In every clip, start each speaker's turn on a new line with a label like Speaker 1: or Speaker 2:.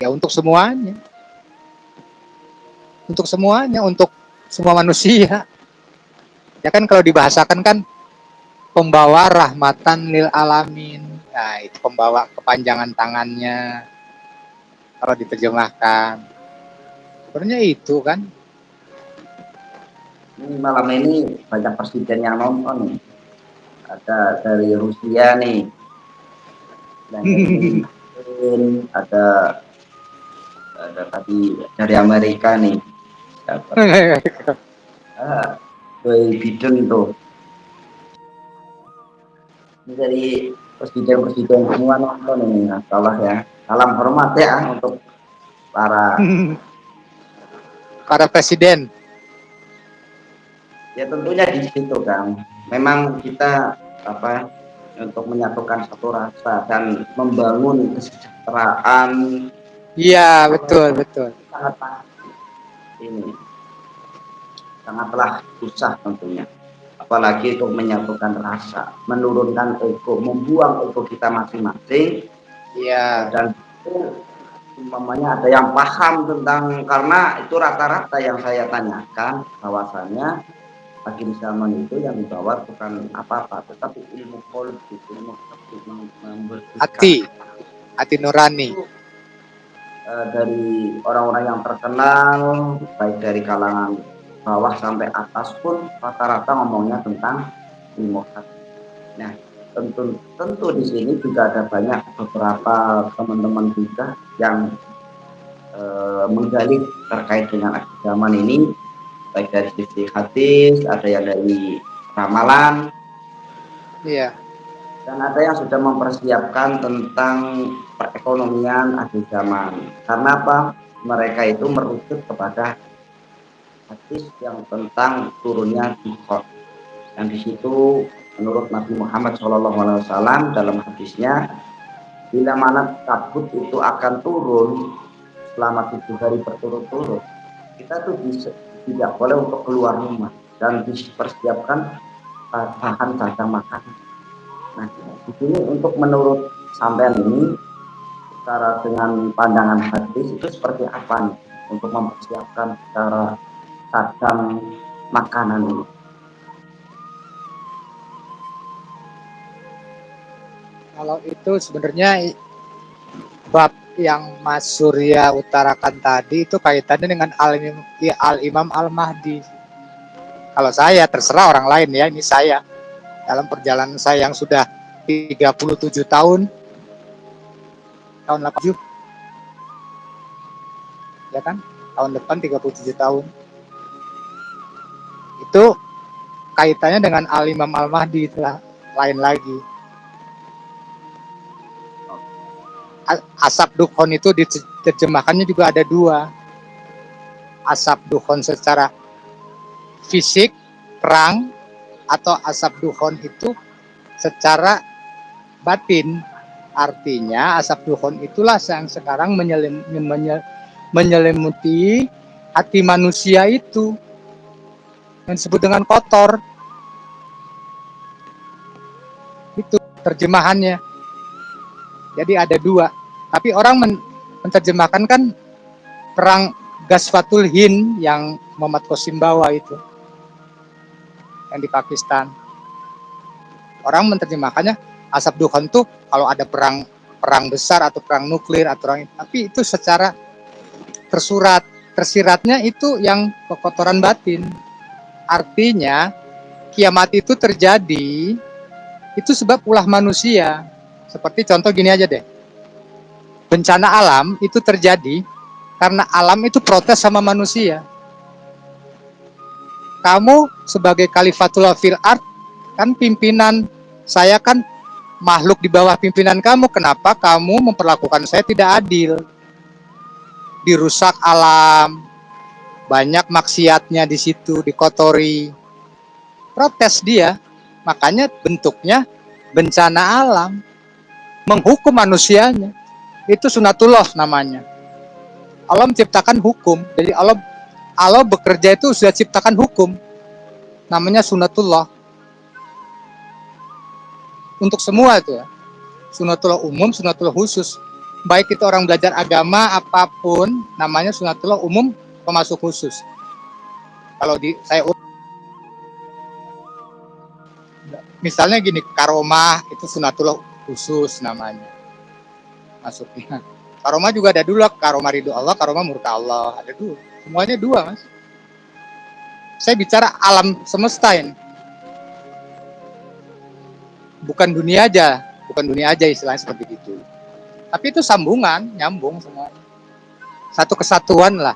Speaker 1: Ya untuk semuanya, untuk semua manusia. Ya kan kalau dibahasakan kan pembawa rahmatan lil alamin. Nah, itu pembawa kepanjangan tangannya kalau diterjemahkan. Sebenarnya itu kan.
Speaker 2: Ini malam ini banyak presiden yang nonton nih. Ada dari Rusia nih, Vladimir Putin, ada tadi dari Amerika nih, dapat Joe Biden tuh. Ini dari presiden-presiden semua nonton ini, salah ya. Salam hormat ya untuk para
Speaker 1: para presiden.
Speaker 2: Ya tentunya di situ kan. Memang kita apa untuk menyatukan satu rasa dan membangun kesejahteraan.
Speaker 1: Iya, betul.
Speaker 2: Sangatlah ini sangatlah susah tentunya. Apalagi untuk menyatukan rasa, menurunkan ego, membuang ego kita masing-masing.
Speaker 1: Iya.
Speaker 2: Dan itu umpamanya ada yang paham tentang, karena itu rata-rata yang saya tanyakan bahwasanya akhir zaman itu yang dibawa bukan apa-apa, tetapi ilmu politik, ilmu hati, membersihkan
Speaker 1: Hati nurani.
Speaker 2: itu dari orang-orang yang terkenal, baik dari kalangan bawah sampai atas pun rata-rata ngomongnya tentang ilmu hati. Nah, tentu di sini juga ada banyak beberapa teman-teman juga yang menggali terkait dengan akhir zaman ini, baik dari sisi hadis, ada yang dari ramalan,
Speaker 1: Iya.
Speaker 2: dan ada yang sudah mempersiapkan tentang perekonomian akhir zaman. Karena apa? Mereka itu merujuk kepada hadis yang tentang turunnya Qur'an. Dan di situ menurut Nabi Muhammad SAW dalam hadisnya, bila mana kabut itu akan turun selama 7 hari berturut-turut, kita tuh tidak boleh untuk keluar rumah dan dipersiapkan bahan cadangan makanan. Nah, di sini untuk menurut sampean ini, secara dengan pandangan hadis itu seperti apa nih untuk mempersiapkan secara cadang makanan ini?
Speaker 1: Kalau itu sebenarnya bab yang Mas Surya utarakan tadi itu kaitannya dengan Al-Imam Al-Mahdi. Kalau saya, terserah orang lain ya, ini saya. Dalam perjalanan saya yang sudah 37 tahun 87, ya kan? Tahun depan 37 tahun. Itu kaitannya dengan Al-Imam Al-Mahdi, itulah lain lagi. Asap dukhon itu diterjemahkannya juga ada dua. Asap dukhon secara fisik, perang, atau asap dukhon itu secara batin. Artinya asap dukhon itulah yang sekarang menyelimuti hati manusia itu, yang disebut dengan kotor. Itu terjemahannya. Jadi ada dua. Tapi orang menerjemahkan kan perang Ghazwatul Hind yang Muhammad Qasim bawa itu, yang di Pakistan. Orang menerjemahkannya asap dukhon tuh kalau ada perang besar atau perang nuklir atau perang, tapi itu secara tersiratnya itu yang kekotoran batin. Artinya kiamat itu terjadi itu sebab ulah manusia. Seperti contoh gini aja deh. Bencana alam itu terjadi karena alam itu protes sama manusia. Kamu sebagai Khalifatullah fil ard, kan pimpinan saya, kan makhluk di bawah pimpinan kamu, kenapa kamu memperlakukan saya tidak adil? Dirusak alam, banyak maksiatnya di situ, dikotori. Protes dia, makanya bentuknya bencana alam, menghukum manusianya. Itu sunatullah namanya. Allah menciptakan hukum, jadi Allah bekerja itu sudah ciptakan hukum, namanya sunatullah. Untuk semua itu ya, sunatullah umum, sunatullah khusus. baik itu orang belajar agama apapun, namanya sunatullah umum pemasuk khusus. Kalau saya misalnya gini, karomah itu sunatullah khusus namanya masuknya. Karomah juga ada dua, karomah ridho Allah, karomah murka Allah, ada dua. Semuanya dua, Mas. Saya bicara alam semesta ini. Bukan dunia aja istilahnya seperti itu. Tapi itu sambungan, nyambung semua. Satu kesatuan lah.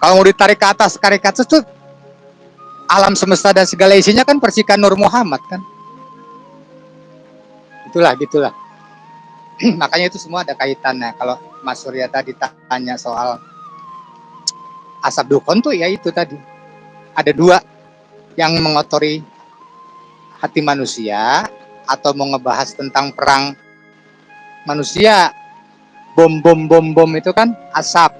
Speaker 1: Kalau mau ditarik ke atas itu alam semesta dan segala isinya kan percikan Nur Muhammad kan. Gitulah. Makanya itu semua ada kaitannya. Kalau Mas Surya tadi tanya soal asap dukun tuh ya itu tadi. Ada dua yang mengotori hati manusia atau mau ngebahas tentang perang manusia. Bom itu kan asap.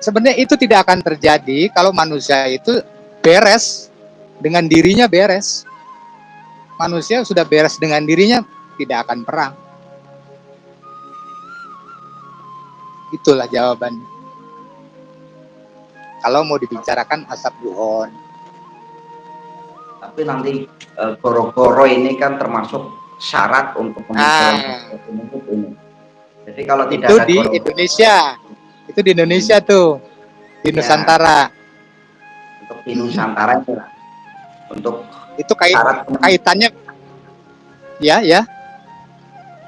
Speaker 1: Sebenarnya itu tidak akan terjadi kalau manusia itu beres dengan dirinya beres. Manusia sudah beres dengan dirinya, tidak akan perang. Itulah jawabannya. Kalau mau dibicarakan asap duhon.
Speaker 2: Tapi nanti goro-goro ini kan termasuk syarat untuk kemunculan ini. Jadi kalau tidak
Speaker 1: itu
Speaker 2: ada
Speaker 1: di Indonesia, itu di Indonesia tuh, di Nusantara.
Speaker 2: Untuk di Nusantara itu lah. Untuk
Speaker 1: itu kaitannya ya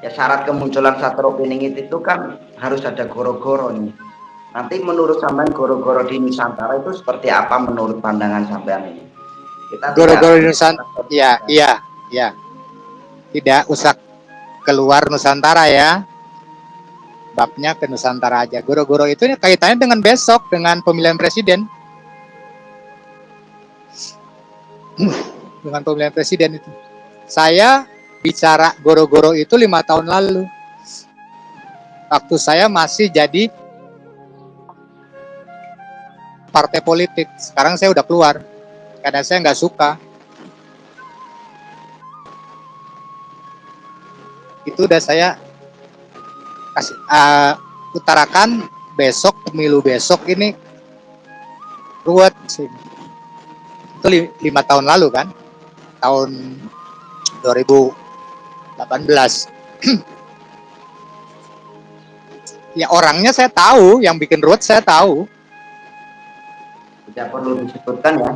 Speaker 2: syarat kemunculan satrowiningit itu kan harus ada goro-goro nih. Nanti menurut sampean goro-goro di Nusantara itu seperti apa menurut pandangan sampean ini? Kita
Speaker 1: goro-goro di Nusantara ya tidak usah keluar Nusantara ya, babnya ke Nusantara aja. Goro-goro itu kaitannya dengan besok, dengan pemilihan presiden. Dengan pemilihan presiden itu. Saya bicara goro-goro itu 5 tahun lalu. Waktu saya masih jadi partai politik. Sekarang saya udah keluar. Karena saya nggak suka. Itu udah saya kasih utarakan besok, pemilu besok ini ruwet sih. Itu 5 tahun lalu kan. Tahun 2018. Ya orangnya saya tahu, yang bikin ruwet saya tahu.
Speaker 2: Tidak perlu disebutkan ya.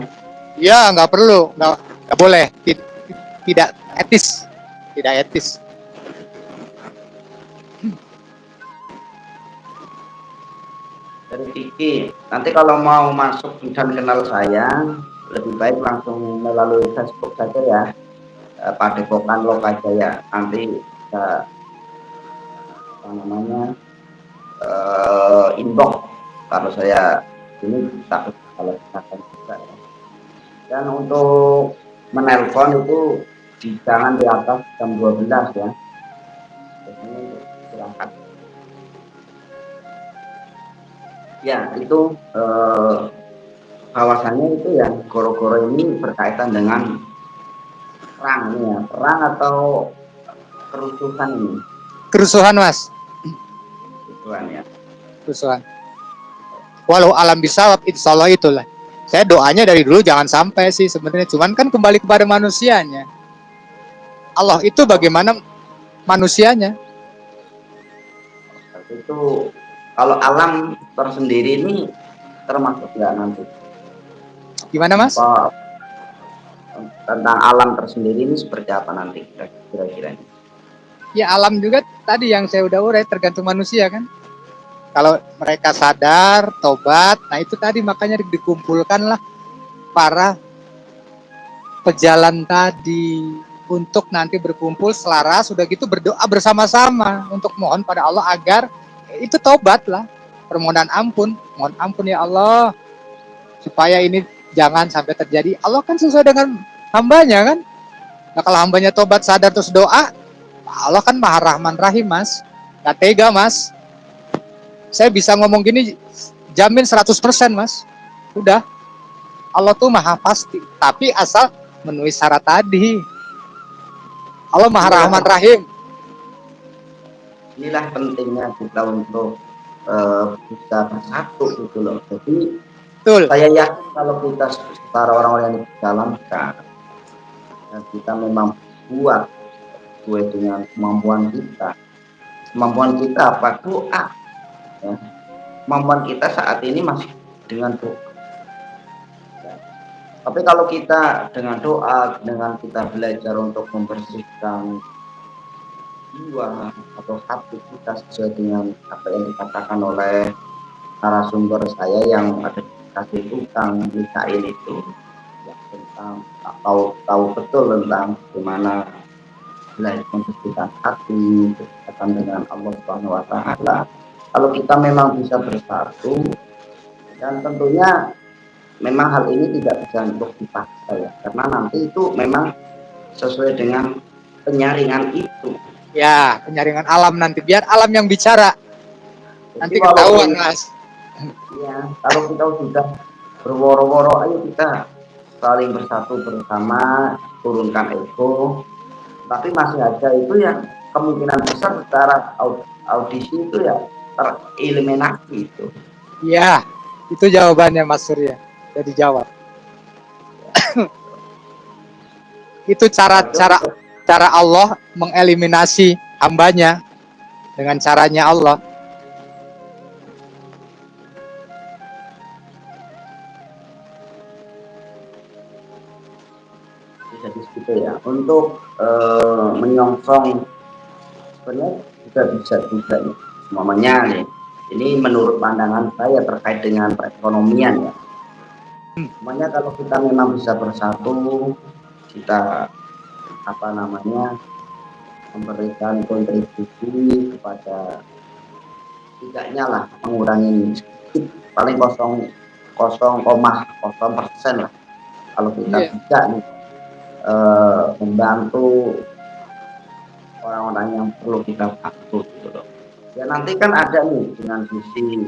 Speaker 1: Ya nggak perlu, nggak boleh, tidak etis,
Speaker 2: Dari Kiki, nanti kalau mau masuk dan kenal saya, lebih baik langsung melalui Facebook saja ya. Padepokan Lokajaya, nanti bisa inbox kalau saya ini takut kalau akan juga ya. Dan untuk menelpon itu jangan di atas jam 12 ya. Biasanya silahkan. Ya itu bahwasannya itu ya goro-goro ini berkaitan dengan perang ya, perang atau kerusuhan ini.
Speaker 1: Kerusuhan Mas.
Speaker 2: Kerusuhan ya.
Speaker 1: Kerusuhan. Walau alam bisawab, insya Allah itulah. Saya doanya dari dulu jangan sampai sih sebenarnya. Cuman kan kembali kepada manusianya. Allah itu bagaimana manusianya.
Speaker 2: Itu kalau alam tersendiri ini termasuk nggak nanti?
Speaker 1: Gimana Mas?
Speaker 2: Tentang alam tersendiri ini seperti apa nanti kira-kira?
Speaker 1: Ya alam juga tadi yang saya udah urai tergantung manusia kan. Kalau mereka sadar, tobat, nah itu tadi makanya dikumpulkanlah para pejalan tadi untuk nanti berkumpul selaras, sudah gitu berdoa bersama-sama untuk mohon pada Allah agar itu tobat lah, permohonan ampun, mohon ampun ya Allah supaya ini jangan sampai terjadi. Allah kan sesuai dengan hambanya kan. Nah kalau hambanya tobat, sadar terus doa, Allah kan Maha Rahman Rahim Mas. Gak tega Mas. Saya bisa ngomong gini jamin 100% Mas. Udah. Allah tuh Maha pasti, tapi asal memenuhi syarat tadi. Allah Maha Rahman Rahim.
Speaker 2: inilah pentingnya kita untuk bisa bersatu gitu loh. Jadi
Speaker 1: Betul.
Speaker 2: saya yakin kalau kita para orang-orang yang dijalankan dan kita memang buat sesuai dengan kemampuan kita. Kemampuan kita apa? Doa. Ya. Kemampuan kita saat ini masih dengan doa. Ya. Tapi kalau kita dengan doa, dengan kita belajar untuk membersihkan jiwa atau hati kita sesuai dengan apa yang dikatakan oleh narasumber saya yang ada di kasih utang Mikail itu, ya, tentang tahu betul tentang bagaimana belajar membersihkan hati, kedekatan dengan Allah Subhanahu Wa Taala. Kalau kita memang bisa bersatu, dan tentunya memang hal ini tidak bisa untuk dipaksa ya, karena nanti itu memang sesuai dengan penyaringan itu.
Speaker 1: Ya, penyaringan alam nanti. Biar alam yang bicara. Nanti
Speaker 2: Jadi
Speaker 1: ketahuan,
Speaker 2: walaupun
Speaker 1: Mas.
Speaker 2: ya, kalau kita sudah berworo-woro, ayo kita saling bersatu bersama, turunkan ego. Tapi masih ada itu yang kemungkinan besar secara audisi itu ya tereliminasi itu.
Speaker 1: Ya, itu jawabannya Mas Surya. Udah dijawab. Itu cara Allah mengeliminasi hambanya dengan caranya Allah.
Speaker 2: Jadi segitu ya. Untuk menyongsong sebenarnya juga bisa juga nih. Semuanya nih. Ini menurut pandangan saya terkait dengan perekonomian ya. Semuanya kalau kita memang bisa bersatu, kita apa namanya memberikan kontribusi kepada tidaknya lah mengurangi sedikit paling 0,0% lah kalau kita bisa nih membantu orang-orang yang perlu kita bantu gitu loh. Ya nanti kan ada nih dengan visi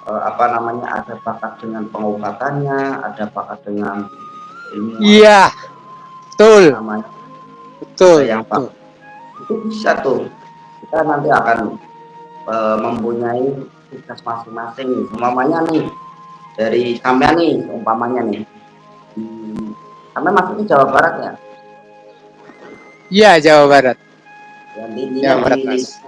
Speaker 2: apa namanya, ada bakat dengan pengobatannya, ada bakat dengan ilmu,
Speaker 1: Iya, betul.
Speaker 2: namanya ada
Speaker 1: Betul,
Speaker 2: yang
Speaker 1: betul.
Speaker 2: bakat itu bisa tuh kita nanti akan mempunyai tugas masing-masing nih. Umpamanya nih dari sampean nih, umpamanya nih sampean masuk di Jawa Barat ya,
Speaker 1: Iya, Jawa Barat.
Speaker 2: yang intinya
Speaker 1: Jawa
Speaker 2: di
Speaker 1: Barat, Mas.